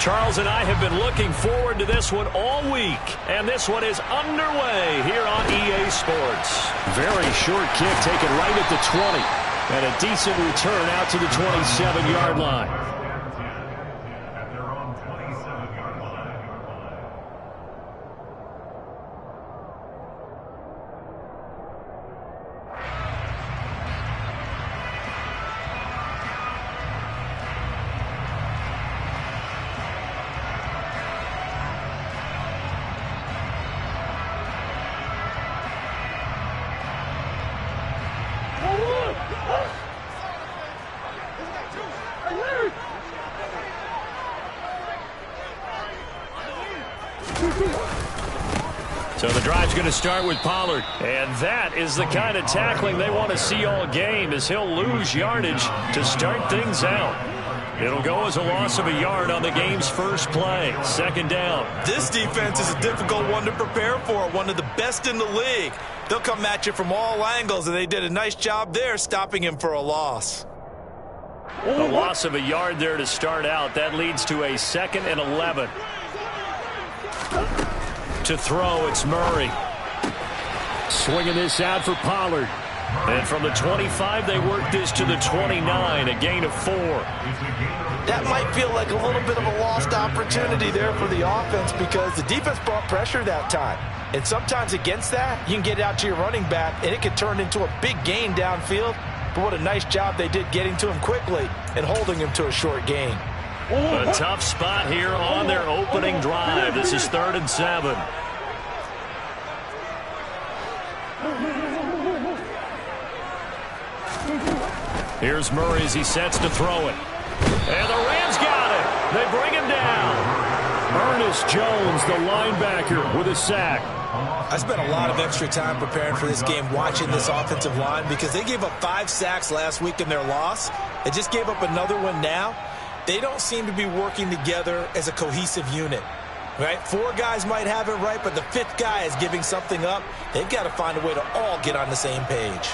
Charles and I have been looking forward to this one all week, and this one is underway here on EA Sports. Very short kick taken right at the 20, and a decent return out to the 27-yard line. So the drive's going to start with Pollard. And that is the kind of tackling they want to see all game, as he'll lose yardage to start things out. It'll go as a loss of a yard on the game's first play. Second down. This defense is a difficult one to prepare for, one of the best in the league. They'll come at you from all angles, and they did a nice job there stopping him for a loss. A loss of a yard there to start out. That leads to a 2nd and 11. To throw, it's Murray. Swinging this out for Pollard. And from the 25, they work this to the 29, a gain of 4. That might feel like a little bit of a lost opportunity there for the offense, because the defense brought pressure that time. And sometimes against that, you can get out to your running back, and it could turn into a big gain downfield. But what a nice job they did getting to him quickly and holding him to a short gain. A tough spot here on their opening drive. This is 3rd and 7. Here's Murray as he sets to throw it. And the Rams got it. They bring him down. Ernest Jones, the linebacker, with a sack. I spent a lot of extra time preparing for this game, watching this offensive line, because they gave up 5 sacks last week in their loss. They just gave up another one now. They don't seem to be working together as a cohesive unit. Right? 4 guys might have it right, but the 5th guy is giving something up. They've got to find a way to all get on the same page.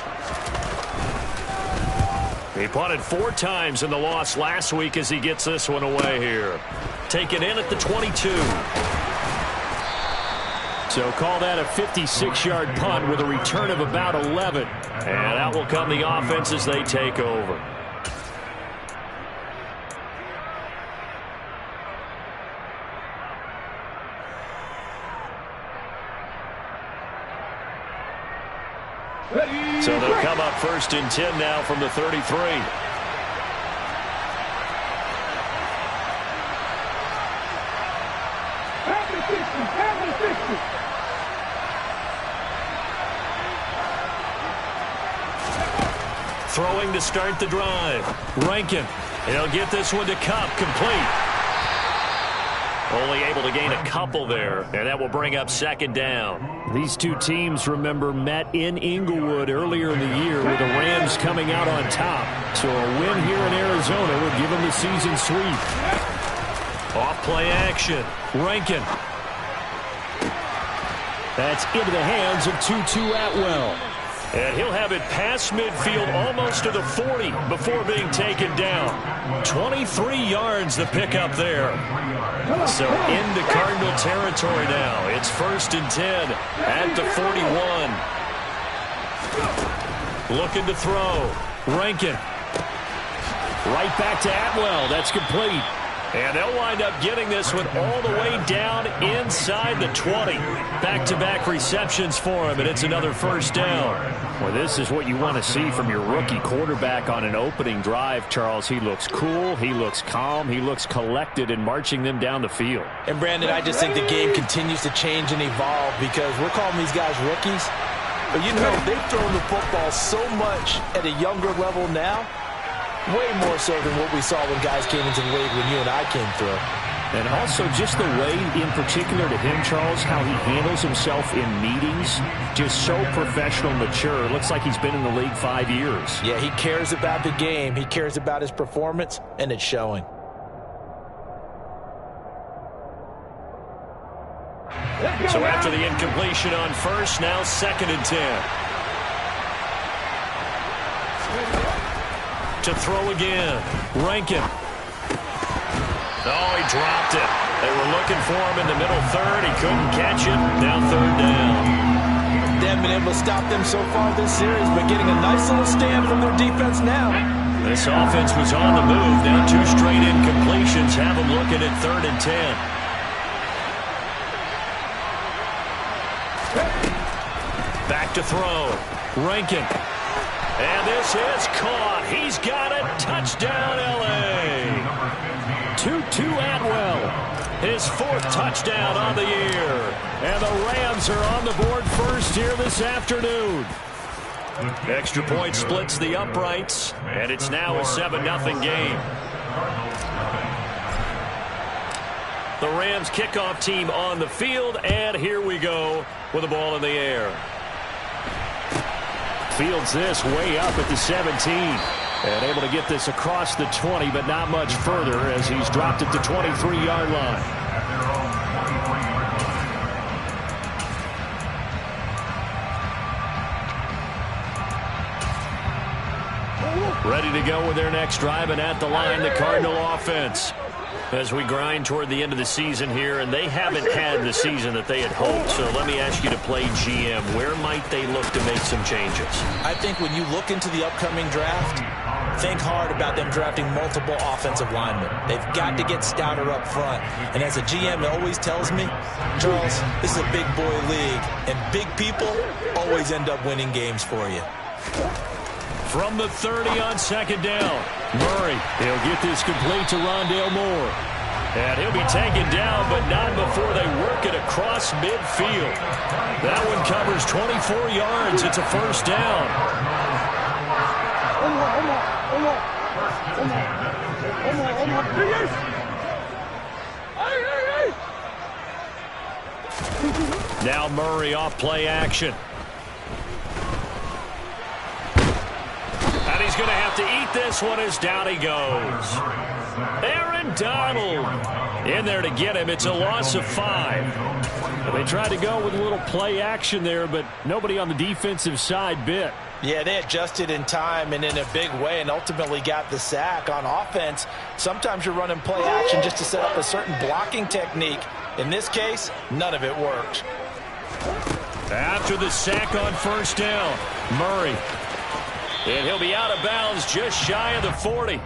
He punted 4 times in the loss last week as he gets this one away here. Taken in at the 22. So call that a 56-yard punt with a return of about 11. And out will come the offense as they take over. So they'll come up 1st and 10 now from the 33. Throwing to start the drive. Rankin. He'll get this one to Cup, complete. Only able to gain a couple there, and that will bring up 2nd down. These two teams, remember, met in Inglewood earlier in the year with the Rams coming out on top. So a win here in Arizona would give them the season sweep. Off play action. Rankin. That's into the hands of Tutu Atwell. And he'll have it past midfield almost to the 40 before being taken down. 23 yards the pickup there. So into Cardinal territory now. It's 1st and 10 at the 41. Looking to throw. Rankin. Right back to Atwell. That's complete. And they'll wind up getting this one all the way down inside the 20. Back-to-back receptions for him, and it's another 1st down. Well, this is what you want to see from your rookie quarterback on an opening drive, Charles. He looks cool, he looks calm, he looks collected in marching them down the field. And, Brandon, I just think the game continues to change and evolve, because we're calling these guys rookies. But, you know, they've thrown the football so much at a younger level now. Way more so than what we saw when guys came into the league when you and I came through. And also just the way, in particular to him, Charles, how he handles himself in meetings. Just so professional, mature. It looks like he's been in the league 5 years. Yeah, he cares about the game. He cares about his performance, and it's showing. So after the incompletion on 1st, now 2nd and 10. To throw again. Rankin. Oh, he dropped it. They were looking for him in the middle third. He couldn't catch it. Now third down. They haven't been able to stop them so far this series, but getting a nice little stand from their defense now. This offense was on the move. Now 2 straight incompletions have them looking at 3rd and 10. Back to throw. Rankin. And this is caught. He's got it. Touchdown, L.A. 2-2 Atwell. His 4th touchdown on the year. And the Rams are on the board first here this afternoon. Extra point splits the uprights, and it's now a 7-0 game. The Rams kickoff team on the field, and here we go with the ball in the air. Fields this way up at the 17. And able to get this across the 20, but not much further as he's dropped it to 23-yard line. Ready to go with their next drive, and at the line, the Cardinal offense. As we grind toward the end of the season here, and they haven't had the season that they had hoped. So let me ask you to play GM. Where might they look to make some changes? I think when you look into the upcoming draft, think hard about them drafting multiple offensive linemen. They've got to get stouter up front. And as a GM, it always tells me, Charles, this is a big boy league, and big people always end up winning games for you. From the 30 on 2nd down. Murray, he'll get this complete to Rondale Moore. And he'll be taken down, but not before they work it across midfield. That one covers 24 yards. It's a 1st down. Now Murray off play action. And he's going to have to eat this one as down he goes. Aaron Donald in there to get him. It's a loss of 5. They tried to go with a little play action there, but nobody on the defensive side bit. Yeah, they adjusted in time and in a big way and ultimately got the sack. On offense, sometimes you're running play action just to set up a certain blocking technique. In this case, none of it worked. After the sack on 1st down, Murray. And he'll be out of bounds just shy of the 40.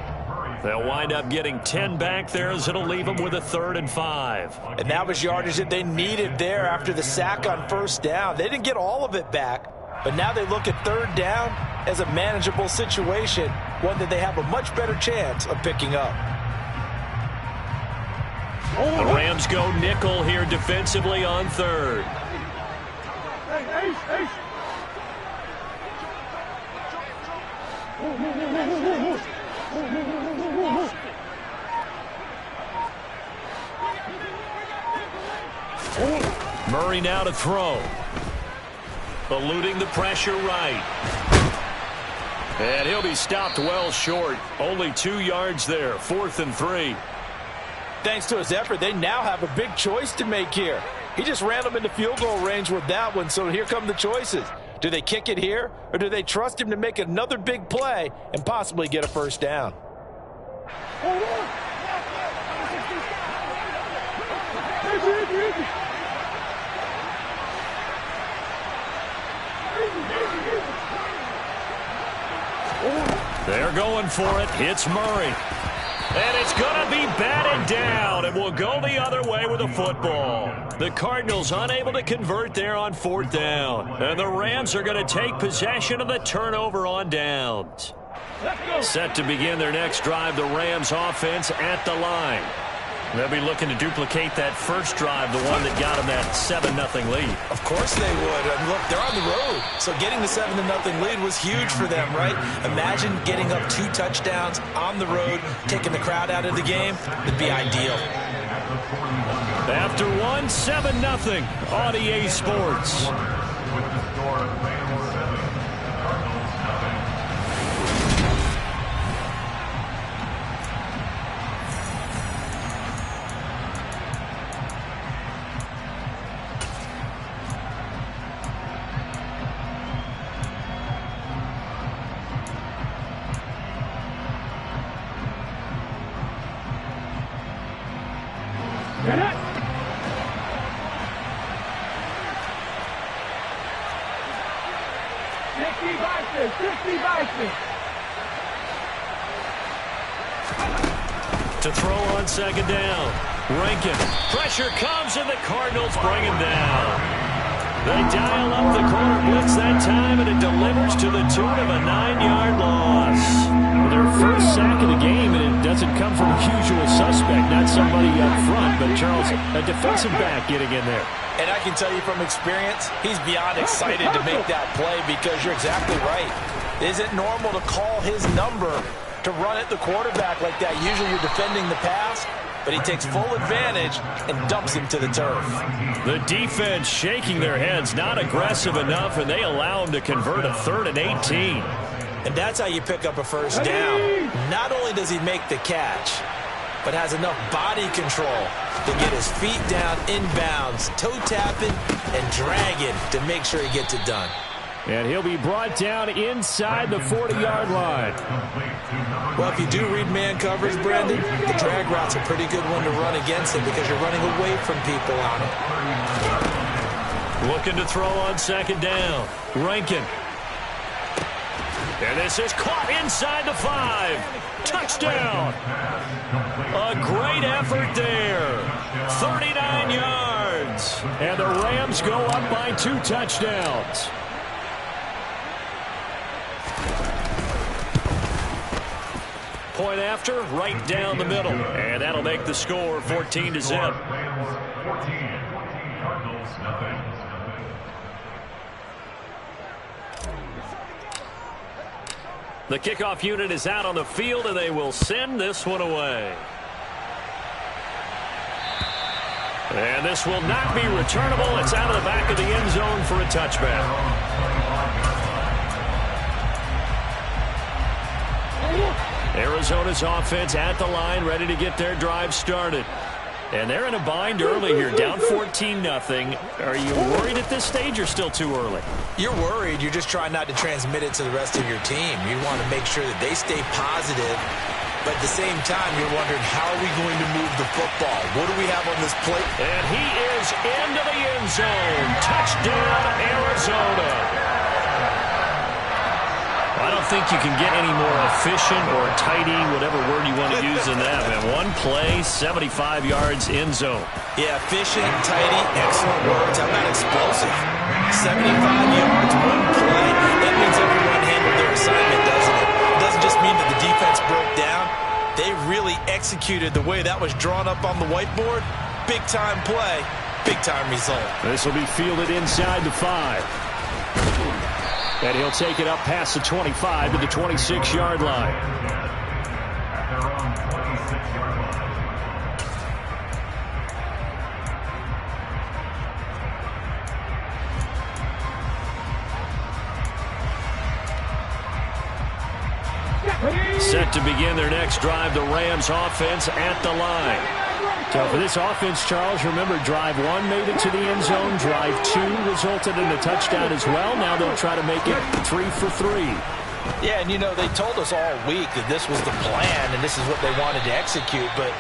They'll wind up getting 10 back there as it'll leave them with a 3rd and 5. And that was yardage that they needed there after the sack on 1st down. They didn't get all of it back, but now they look at 3rd down as a manageable situation, one that they have a much better chance of picking up. The Rams go nickel here defensively on 3rd. Murray now to throw. Eluding the pressure right. And he'll be stopped well short. Only 2 yards there. 4th and 3. Thanks to his effort, they now have a big choice to make here. He just ran them into field goal range with that one, so here come the choices. Do they kick it here, or do they trust him to make another big play and possibly get a 1st down? They're going for it. It's Murray. And it's going to be batted down, and will go the other way with a football. The Cardinals unable to convert there on 4th down. And the Rams are going to take possession of the turnover on downs. Set to begin their next drive, the Rams offense at the line. They'll be looking to duplicate that first drive, the one that got them that 7-0 lead. Of course they would. And look, they're on the road, so getting the 7-0 lead was huge for them, right? Imagine getting up 2 touchdowns on the road, taking the crowd out of the game. It'd be ideal. After one, 7-0 on EA Sports. To throw on second down. Rankin. Pressure comes, and the Cardinals bring him down. They dial up the corner blitz that time, and it delivers to the tune of a 9-yard loss. Their first sack of the game, and it doesn't come from a usual suspect, not somebody up front, but Charles, a defensive back getting in there. And I can tell you from experience, he's beyond excited to make that play because you're exactly right. It isn't normal to call his number to run at the quarterback like that. Usually you're defending the pass, but he takes full advantage and dumps him to the turf. The defense shaking their heads, not aggressive enough, and they allow him to convert a 3rd and 18. And that's how you pick up a first down. Not only does he make the catch, but has enough body control to get his feet down inbounds, toe tapping and dragging to make sure he gets it done. And he'll be brought down inside the 40-yard line. Well, if you do read man coverage, Brandon, the drag route's a pretty good one to run against him because you're running away from people on him. Looking to throw on second down. Rankin. And this is caught inside the 5. Touchdown. A great effort there. 39 yards. And the Rams go up by 2 touchdowns. Point after, right down the middle. And that'll make the score 14-0. The kickoff unit is out on the field, and they will send this one away. And this will not be returnable. It's out of the back of the end zone for a touchback. Arizona's offense at the line, ready to get their drive started. And they're in a bind early here, down 14-0. Are you worried at this stage or still too early? You're worried. You're just trying not to transmit it to the rest of your team. You want to make sure that they stay positive. But at the same time, you're wondering, how are we going to move the football? What do we have on this plate? And he is into the end zone. Touchdown, Arizona. I don't think you can get any more efficient or tidy, whatever word you want to use in that, man. One play, 75 yards, end zone. Yeah, efficient, tidy, excellent words. How about explosive? 75 yards, one play. That means everyone handled their assignment, doesn't it? It doesn't just mean that the defense broke down. They really executed the way that was drawn up on the whiteboard. Big-time play, big-time result. This will be fielded inside the 5. And he'll take it up past the 25 to the 26-yard line. Set to begin their next drive, the Rams offense at the line. So for this offense, Charles, remember, drive 1 made it to the end zone. Drive 2 resulted in a touchdown as well. Now they'll try to make it 3 for 3. Yeah, and you know, they told us all week that this was the plan and this is what they wanted to execute, but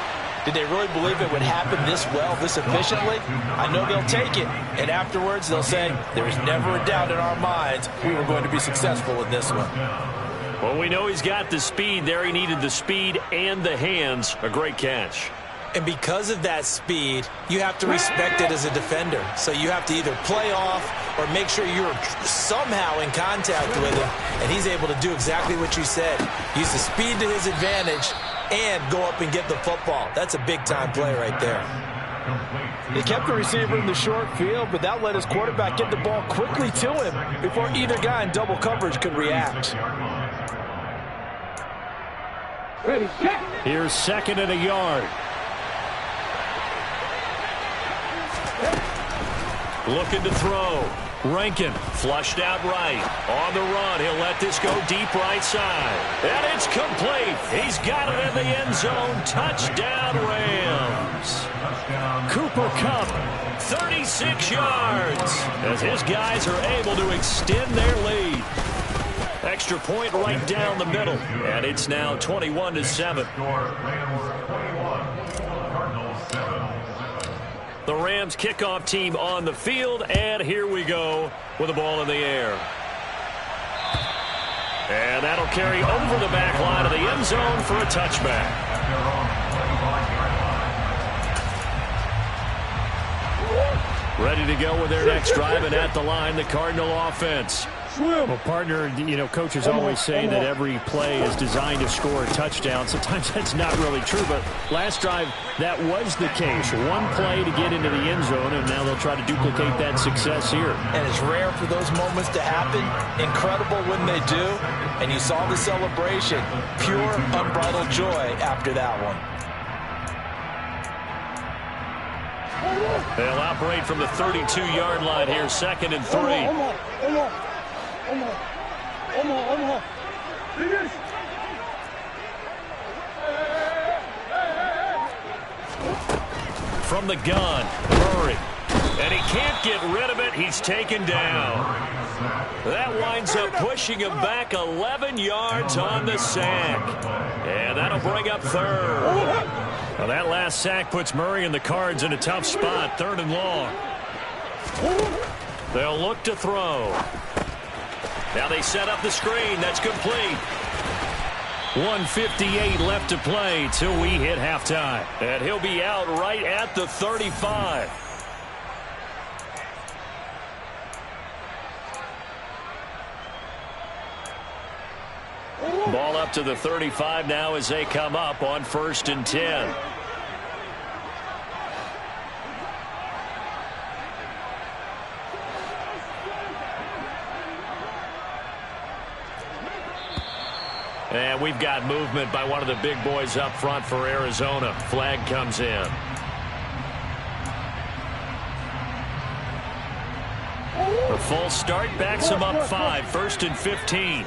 did they really believe it would happen this well, this efficiently? I know they'll take it, and afterwards they'll say, there was never a doubt in our minds we were going to be successful in this one. Well, we know he's got the speed there. He needed the speed and the hands. A great catch. And because of that speed, you have to respect it as a defender. So you have to either play off or make sure you're somehow in contact with him. And he's able to do exactly what you said. Use the speed to his advantage and go up and get the football. That's a big-time play right there. They kept the receiver in the short field, but that let his quarterback get the ball quickly to him before either guy in double coverage could react. Here's 2nd and a yard. Looking to throw. Rankin flushed out right. On the run, he'll let this go deep right side. And it's complete. He's got it in the end zone. Touchdown, Rams. Cooper Kupp, 36 yards. As his guys are able to extend their lead. Extra point right down the middle. And it's now 21-7. The Rams kickoff team on the field, and here we go with the ball in the air. And that'll carry over the back line of the end zone for a touchback. Ready to go with their next drive, and at the line, the Cardinal offense. Well, partner, coaches always say that every play is designed to score a touchdown. Sometimes that's not really true, but last drive, that was the case. One play to get into the end zone, and now they'll try to duplicate that success here. And it's rare for those moments to happen. Incredible when they do. And you saw the celebration. Pure, unbridled joy after that one. They'll operate from the 32-yard line here, 2nd and 3. From the gun, Murray. And he can't get rid of it. He's taken down. That winds up pushing him back 11 yards on the sack. And that'll bring up 3rd. Now that last sack puts Murray and the Cards in a tough spot, 3rd and long. They'll look to throw. Now they set up the screen. That's complete. 1:58 left to play till we hit halftime. And he'll be out right at the 35. Ball up to the 35 now as they come up on 1st and 10. And we've got movement by one of the big boys up front for Arizona. Flag comes in. The full start backs him up 5, 1st and 15.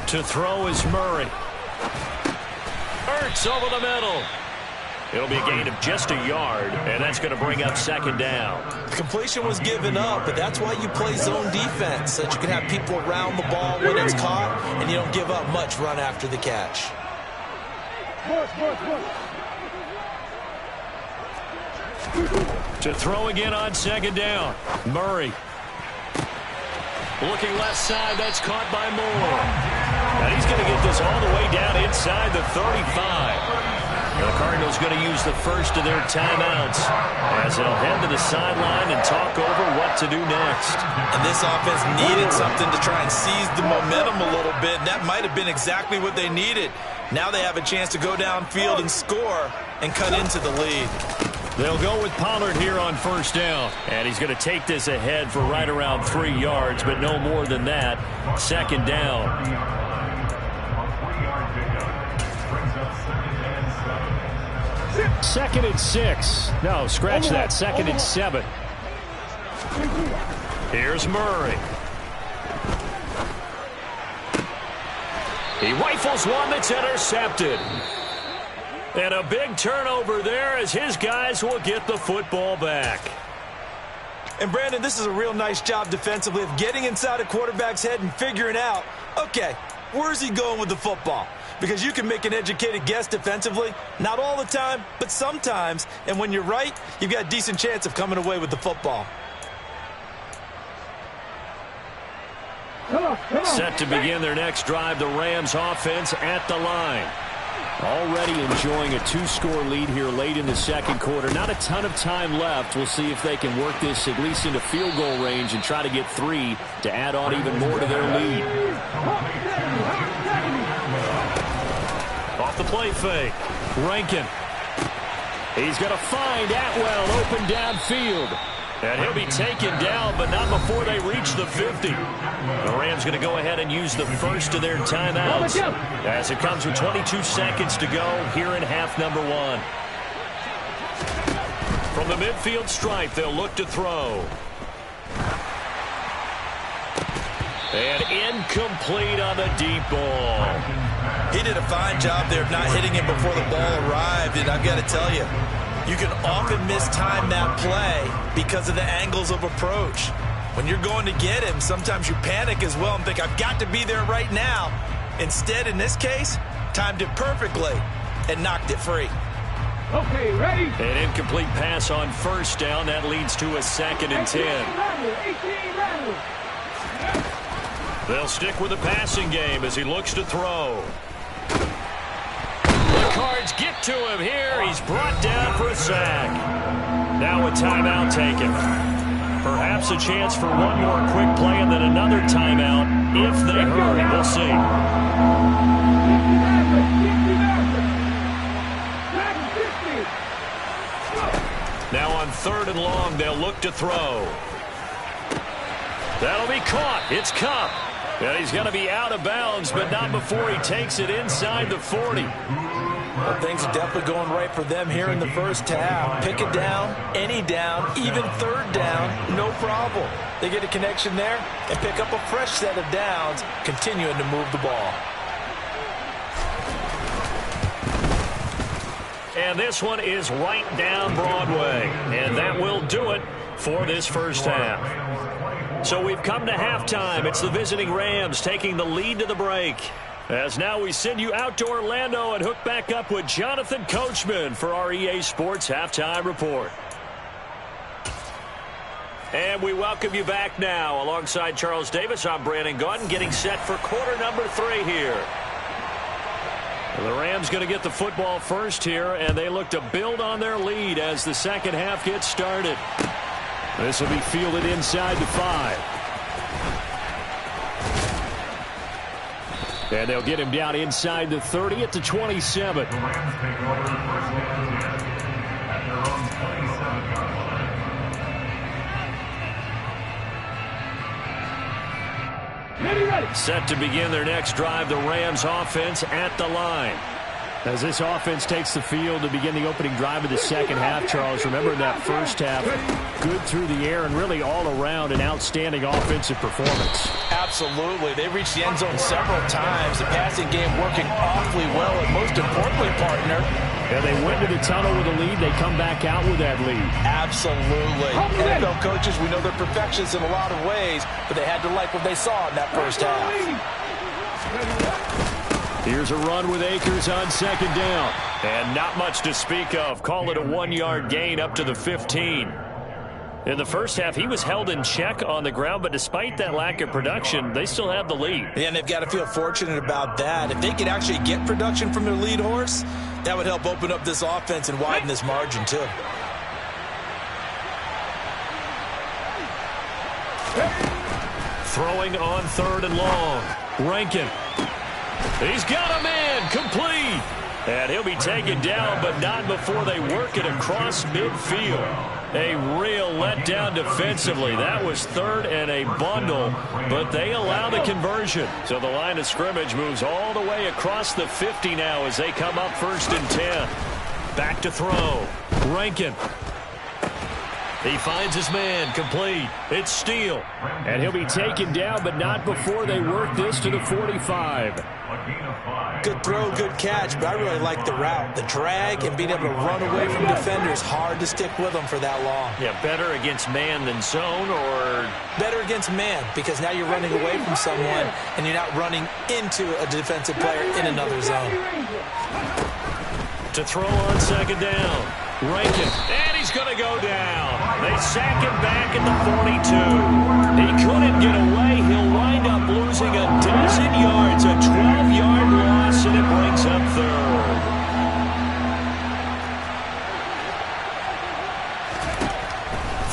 To throw is Murray. Ertz over the middle. It'll be a gain of just a yard, and that's going to bring up 2nd down. Completion was given up, but that's why you play zone defense, so that you can have people around the ball when it's caught, and you don't give up much run after the catch. To throw again on 2nd down. Murray. Looking left side, that's caught by Moore. And he's going to get this all the way down inside the 35. The Cardinals going to use the first of their timeouts as they'll head to the sideline and talk over what to do next. And this offense needed something to try and seize the momentum a little bit. That might have been exactly what they needed. Now they have a chance to go downfield and score and cut into the lead. They'll go with Pollard here on 1st down. And he's going to take this ahead for right around 3 yards, but no more than that. 2nd down. 2nd and 6. No, scratch that. 2nd and 7. Here's Murray. He rifles one that's intercepted. And a big turnover there as his guys will get the football back. And Brandon, this is a real nice job defensively of getting inside a quarterback's head and figuring out, okay, where's he going with the football? Because you can make an educated guess defensively. Not all the time, but sometimes. And when you're right, you've got a decent chance of coming away with the football. Set to begin their next drive, the Rams offense at the line. Already enjoying a 2-score lead here late in the 2nd quarter. Not a ton of time left. We'll see if they can work this at least into field goal range and try to get 3 to add on even more to their lead. Off the play fake. Rankin. He's going to find Atwell open downfield. And he'll be taken down, but not before they reach the 50. The Rams going to go ahead and use the first of their timeouts as it comes with 22 seconds to go here in half number 1. From the midfield stripe, they'll look to throw. And incomplete on the deep ball. He did a fine job there of not hitting him before the ball arrived, and I've got to tell you, you can often mistime that play because of the angles of approach. When you're going to get him, sometimes you panic as well and think, I've got to be there right now. Instead, in this case, timed it perfectly and knocked it free. Okay, ready? An incomplete pass on first down. That leads to a 2nd and 10. They'll stick with the passing game as he looks to throw. The Cards get to him here. He's brought down for a sack. Now a timeout taken. Perhaps a chance for one more quick play and then another timeout if they hurry. We'll see. Now on 3rd and long, they'll look to throw. That'll be caught. It's Cup. And he's going to be out of bounds, but not before he takes it inside the 40. Well, things are definitely going right for them here in the first half. Pick it down, any down, even 3rd down, no problem. They get a connection there and pick up a fresh set of downs, continuing to move the ball. And this one is right down Broadway. And that will do it for this first half. So we've come to halftime. It's the visiting Rams taking the lead to the break. As now we send you out to Orlando and hook back up with Jonathan Coachman for our EA Sports Halftime Report. And we welcome you back now. Alongside Charles Davis, I'm Brandon Gaudin, getting set for quarter number 3 here. The Rams going to get the football first here, and they look to build on their lead as the second half gets started. This will be fielded inside the 5. And they'll get him down inside the 30 at the 27. Set to begin their next drive, the Rams offense at the line. As this offense takes the field to begin the opening drive of the second half, Charles, remember in that first half, good through the air and really all around an outstanding offensive performance. Absolutely. They reached the end zone several times. The passing game working awfully well, and most importantly, partner, and they went to the tunnel with a lead. They come back out with that lead. Absolutely. NFL coaches, we know they're perfectionists in a lot of ways, but they had to like what they saw in that first half. Here's a run with Akers on 2nd down. And not much to speak of. Call it a 1-yard gain up to the 15. In the first half, he was held in check on the ground, but despite that lack of production, they still have the lead. Yeah, and they've got to feel fortunate about that. If they could actually get production from their lead horse, that would help open up this offense and widen this margin, too. Throwing on 3rd and long. Rankin. He's got a man complete. And he'll be taken down, but not before they work it across midfield. A real letdown defensively. That was 3rd and a bundle, but they allow the conversion. So the line of scrimmage moves all the way across the 50 now as they come up 1st and 10. Back to throw. Rankin. He finds his man complete. It's Steele. And he'll be taken down, but not before they work this to the 45. Good throw, good catch, but I really like the route. The drag and being able to run away from defenders, hard to stick with them for that long. Yeah, better against man than zone, or? Better against man, because now you're running away from someone and you're not running into a defensive player in another zone. To throw on 2nd down. Rankin, and he's going to go down. They sack him back at the 42. He couldn't get away. He'll wind up losing a dozen yards, a 12-yard loss, and it brings up 3rd.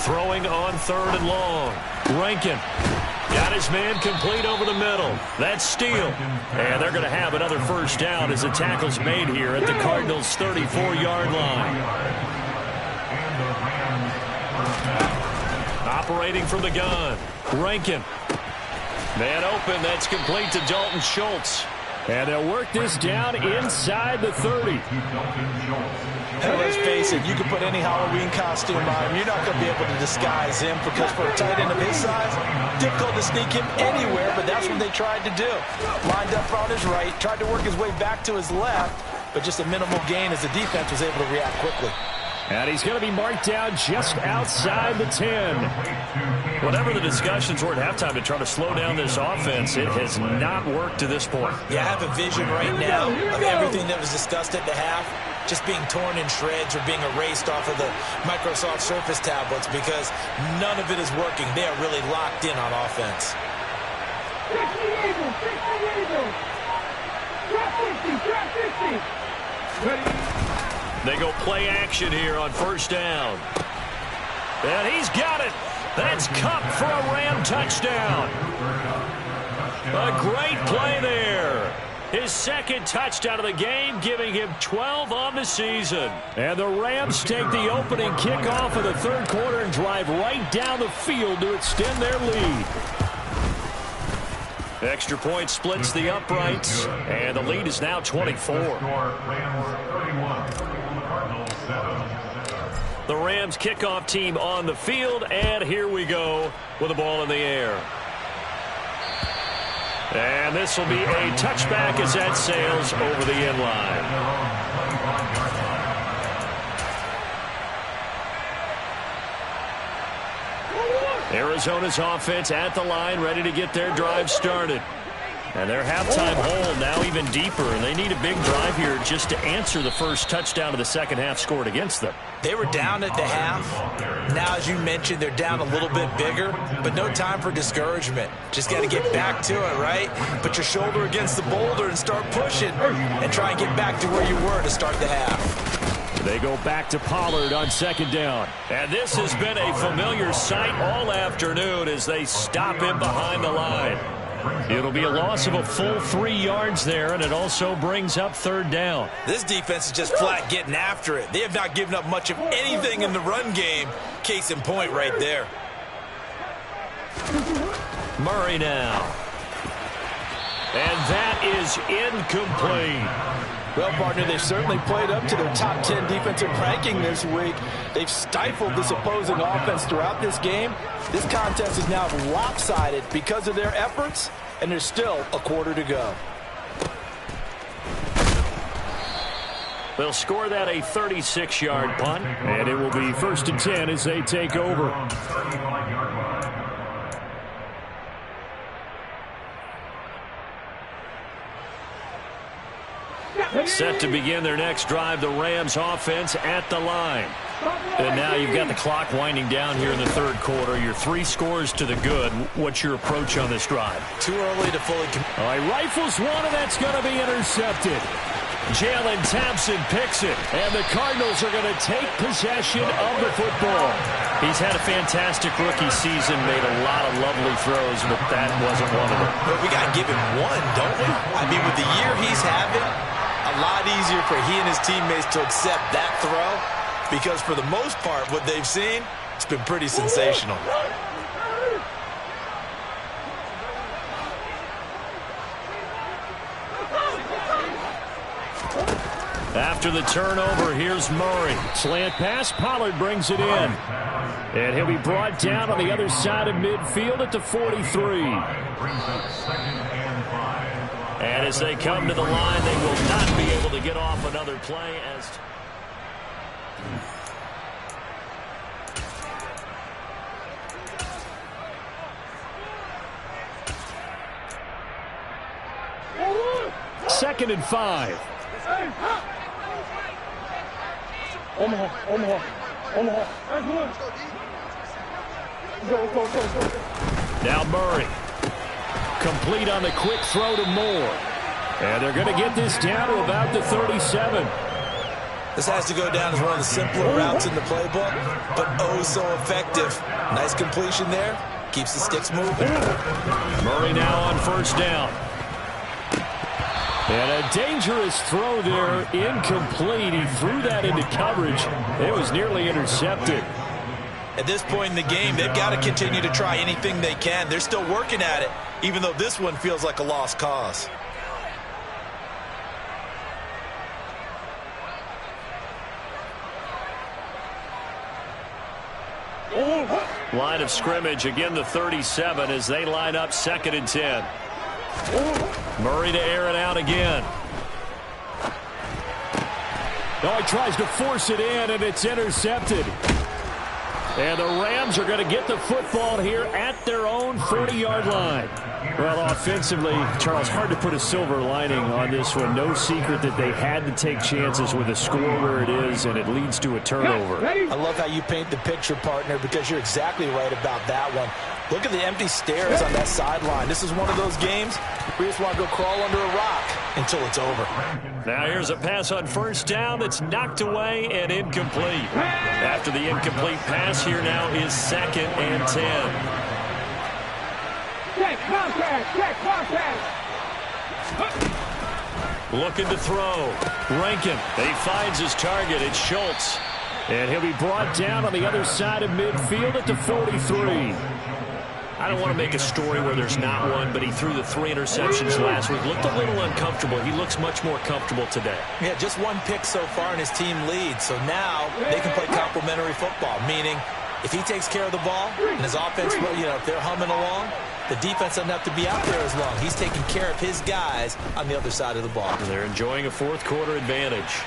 Throwing on 3rd and long. Rankin got his man complete over the middle. That's Steele. And they're going to have another first down as the tackle's made here at the Cardinals' 34-yard line. Operating from the gun. Rankin. Man open. That's complete to Dalton Schultz. And they'll work this down inside the 30. Hey, let's face it, you can put any Halloween costume on him. You're not going to be able to disguise him because for a tight end of his size, difficult to sneak him anywhere, but that's what they tried to do. Lined up on his right, tried to work his way back to his left, but just a minimal gain as the defense was able to react quickly. And he's going to be marked down just outside the 10. Whatever the discussions were at halftime to try to slow down this offense, it has not worked to this point. Yeah, I have a vision right now of everything that was discussed at the half. just being torn in shreds or being erased off of the Microsoft Surface tablets because none of it is working. They are really locked in on offense. 60 Eagles, 60 Eagles. Drop 50, drop 50. Ready? They go play action here on first down. And he's got it. That's Cup for a Ram touchdown. A great play there. His second touchdown of the game, giving him 12 on the season. And the Rams take the opening kickoff of the third quarter and drive right down the field to extend their lead. Extra point splits the uprights, and the lead is now 24. The Rams kickoff team on the field, and here we go with the ball in the air. And this will be a touchback as that sails over the end line. Arizona's offense at the line, ready to get their drive started. And their halftime hole now even deeper, and they need a big drive here just to answer the first touchdown of the second half scored against them. They were down at the half. Now, as you mentioned, they're down a little bit bigger, but no time for discouragement. Just got to get back to it, right? Put your shoulder against the boulder and start pushing and try and get back to where you were to start the half. They go back to Pollard on second down. And this has been a familiar sight all afternoon as they stop him behind the line. It'll be a loss of a full 3 yards there, and it also brings up third down. This defense is just flat getting after it. They have not given up much of anything in the run game. Case in point right there. Murray now. And that is incomplete. Well, partner, they've certainly played up to their top 10 defensive ranking this week. They've stifled this opposing offense throughout this game. This contest is now lopsided because of their efforts, and there's still a quarter to go. They'll score that a 36-yard punt, and it will be 1st and 10 as they take over. Set to begin their next drive, the Rams offense at the line. And now you've got the clock winding down here in the third quarter. Your 3 scores to the good. What's your approach on this drive? Too early to fully... All right, rifles one, and that's going to be intercepted. Jalen Thompson picks it, and the Cardinals are going to take possession of the football. He's had a fantastic rookie season, made a lot of lovely throws, but that wasn't one of them. But we got to give him one, don't we? I mean, with the year he's having, a lot easier for he and his teammates to accept that throw, because for the most part, what they've seen, it's been pretty sensational. After the turnover, here's Murray. Slant pass, Pollard brings it in. And he'll be brought down on the other side of midfield at the 43. And as they come to the line, they will not be able to get off another play as... Second and 5. Omaha. Go. Now Murray. Complete on the quick throw to Moore. And they're going to get this down to about the 37. This has to go down as one of the simpler routes in the playbook, but oh so effective. Nice completion there. Keeps the sticks moving. Murray now on first down. And a dangerous throw there, incomplete. He threw that into coverage. It was nearly intercepted. At this point in the game, they've got to continue to try anything they can. They're still working at it, even though this one feels like a lost cause. Line of scrimmage, again the 37 as they line up 2nd and 10. Murray to air it out again. Oh, he tries to force it in, and it's intercepted. And the Rams are going to get the football here at their own 40-yard line. Well, offensively, Charles, hard to put a silver lining on this one. No secret that they had to take chances with a score where it is, and it leads to a turnover. I love how you paint the picture, partner, because you're exactly right about that one. Look at the empty stares on that sideline. This is one of those games where you just want to go crawl under a rock until it's over. Now here's a pass on first down that's knocked away and incomplete. After the incomplete pass, here now is 2nd and 10. Check contact! Check contact! Looking to throw. Rankin. He finds his target. It's Schultz. And he'll be brought down on the other side of midfield at the 43. I don't want to make a story where there's not one, but he threw the 3 interceptions last week. Looked a little uncomfortable. He looks much more comfortable today. Yeah, just 1 pick so far and his team leads. So now they can play complementary football, meaning if he takes care of the ball and his offense, if they're humming along, the defense doesn't have to be out there as long. He's taking care of his guys on the other side of the ball. And they're enjoying a 4th quarter advantage.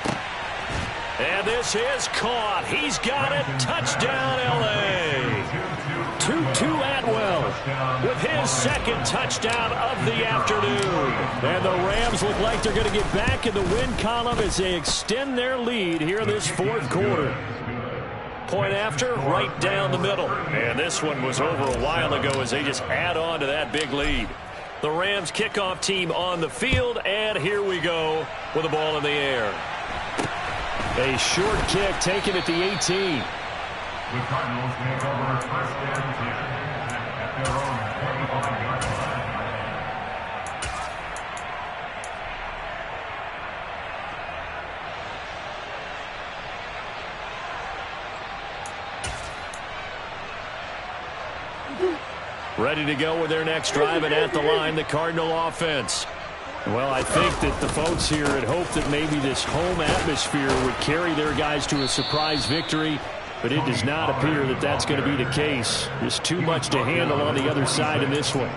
And this is caught. He's got it. Touchdown, L.A. Tutu Atwell with his 2nd touchdown of the afternoon. And the Rams look like they're going to get back in the win column as they extend their lead here in this 4th quarter. Point after, right down the middle. And this one was over a while ago as they just add on to that big lead. The Rams kickoff team on the field, and here we go with the ball in the air. A short kick taken at the 18. The Cardinals take over 1st and 10 at their own 45-yard line. Ready to go with their next drive, and at the line, the Cardinal offense. Well, I think that the folks here had hoped that maybe this home atmosphere would carry their guys to a surprise victory, but it does not appear that that's going to be the case. There's too much to handle on the other side in this one.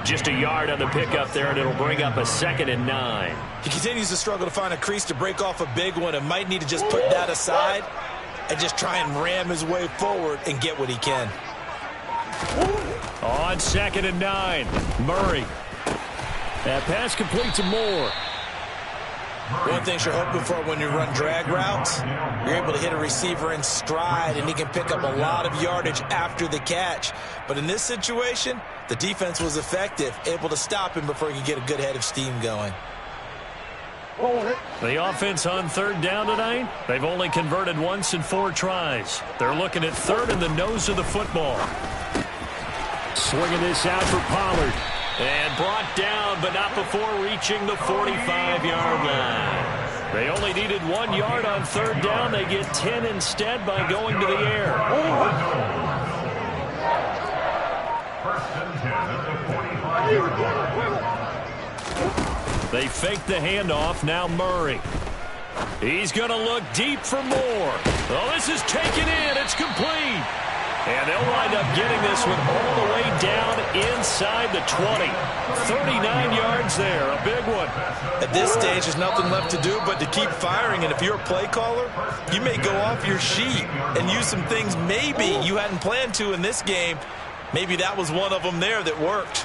Just a yard on the pickup there, and it'll bring up a 2nd and 9. He continues to struggle to find a crease to break off a big one and might need to just put that aside and just try and ram his way forward and get what he can. On 2nd and 9, Murray. That pass complete to Moore. One thing you're hoping for when you run drag routes, you're able to hit a receiver in stride, and he can pick up a lot of yardage after the catch. But in this situation, the defense was effective, able to stop him before he could get a good head of steam going. The offense on 3rd down tonight, they've only converted once in 4 tries. They're looking at 3rd in the nose of the football. Swinging this out for Pollard. And brought down, but not before reaching the 45-yard line. They only needed 1 yard on 3rd down. They get 10 instead by going to the air. 1st and 10 at the 45-yard line. They fake the handoff. Now Murray. He's going to look deep for Moore. Oh, this is taken in. It's complete. And they'll wind up getting this one all the way down inside the 20. 39 yards there, a big one. At this stage, there's nothing left to do but to keep firing. And if you're a play caller, you may go off your sheet and use some things maybe you hadn't planned to in this game. Maybe that was one of them there that worked.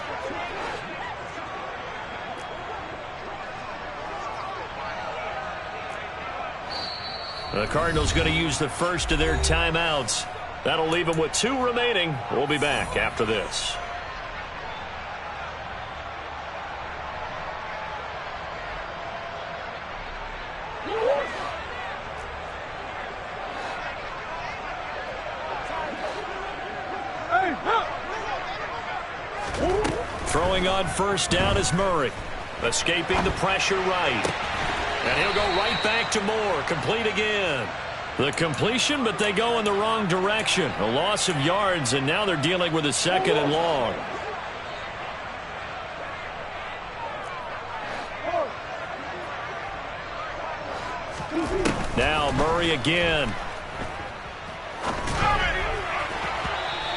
The Cardinals going to use the first of their timeouts. That'll leave them with 2 remaining. We'll be back after this. Throwing on 1st down is Murray. Escaping the pressure right. And he'll go right back to Moore. Complete again. The completion, but they go in the wrong direction. A loss of yards, and now they're dealing with a 2nd and long. Now Murray again.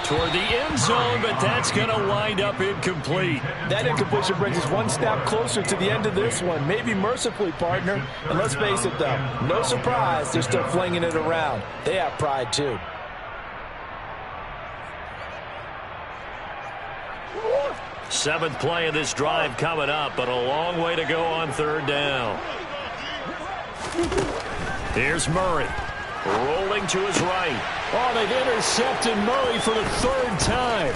Toward the end zone, but that's going to wind up incomplete. That incompletion brings us 1 step closer to the end of this one. Maybe mercifully, partner. And let's face it, though, no surprise they're still flinging it around. They have pride, too. Seventh play of this drive coming up, but a long way to go on third down. Here's Murray. Rolling to his right. Oh, they've intercepted Murray for the third time.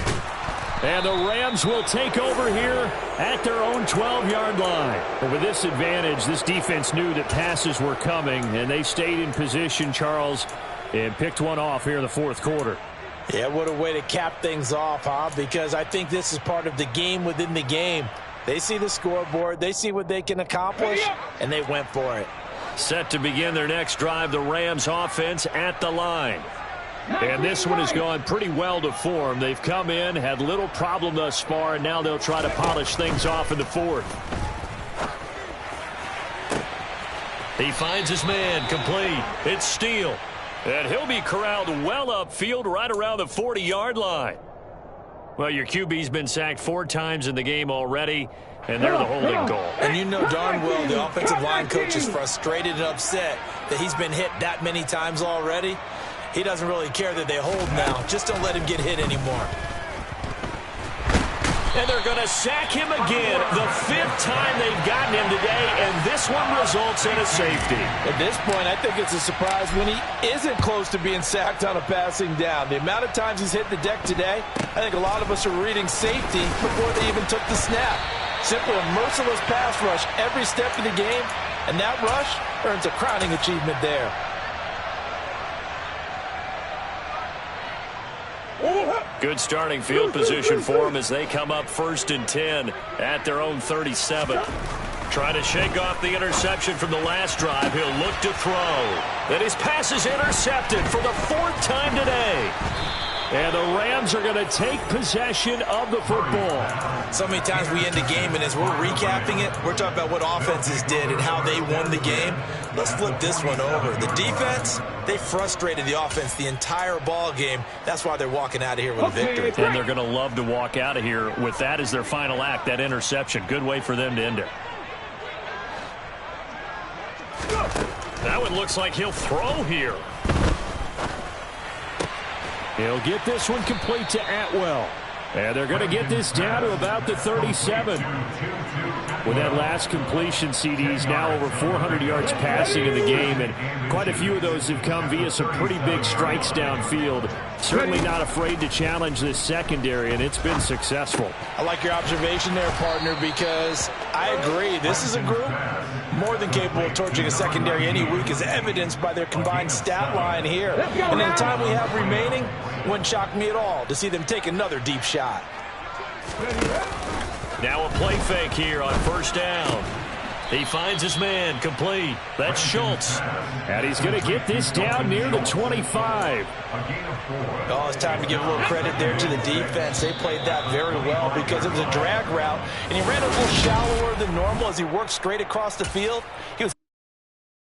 And the Rams will take over here at their own 12-yard line. And with this advantage, this defense knew that passes were coming, and they stayed in position, Charles, and picked one off here in the fourth quarter. Yeah, what a way to cap things off, huh? Because I think this is part of the game within the game. They see the scoreboard, they see what they can accomplish, and they went for it. Set to begin their next drive, the Rams offense at the line. And this one has gone pretty well to form. They've come in, had little problem thus far, and now they'll try to polish things off in the fourth. He finds his man, complete. It's Steele. And he'll be corralled well upfield right around the 40-yard line. Well, your QB's been sacked 4 times in the game already, and they're the holding goal. And you know darn well the offensive line coach is frustrated and upset that he's been hit that many times already. He doesn't really care that they hold now. Just don't let him get hit anymore. And they're going to sack him again, the 5th time they've gotten him today, and this one results in a safety. At this point, I think it's a surprise when he isn't close to being sacked on a passing down. The amount of times he's hit the deck today, I think a lot of us are reading safety before they even took the snap. Simply a merciless pass rush every step of the game, and that rush earns a crowning achievement there. Good starting field position for them as they come up 1st and 10 at their own 37. Trying to shake off the interception from the last drive. He'll look to throw. Then his pass is intercepted for the 4th time today. And the Rams are going to take possession of the football. So many times we end the game, and as we're recapping it, we're talking about what offenses did and how they won the game. Let's flip this one over. The defense, they frustrated the offense the entire ball game. That's why they're walking out of here with a victory. And they're going to love to walk out of here with that as their final act, that interception. Good way for them to end it. That one looks like he'll throw here. He'll get this one complete to Atwell. And they're going to get this down to about the 37. With that last completion, CDs now over 400 yards passing in the game, and quite a few of those have come via some pretty big strikes downfield. Certainly not afraid to challenge this secondary, and it's been successful. I like your observation there, partner, because I agree. This is a group more than capable of torching a secondary any week, as evidenced by their combined stat line here. And in the time we have remaining, wouldn't shock me at all to see them take another deep shot. Now a play fake here on 1st down. He finds his man, complete. That's Schultz. And he's going to get this down near the 25. Oh, it's time to give a little credit there to the defense. They played that very well because it was a drag route, and he ran a little shallower than normal as he worked straight across the field. He was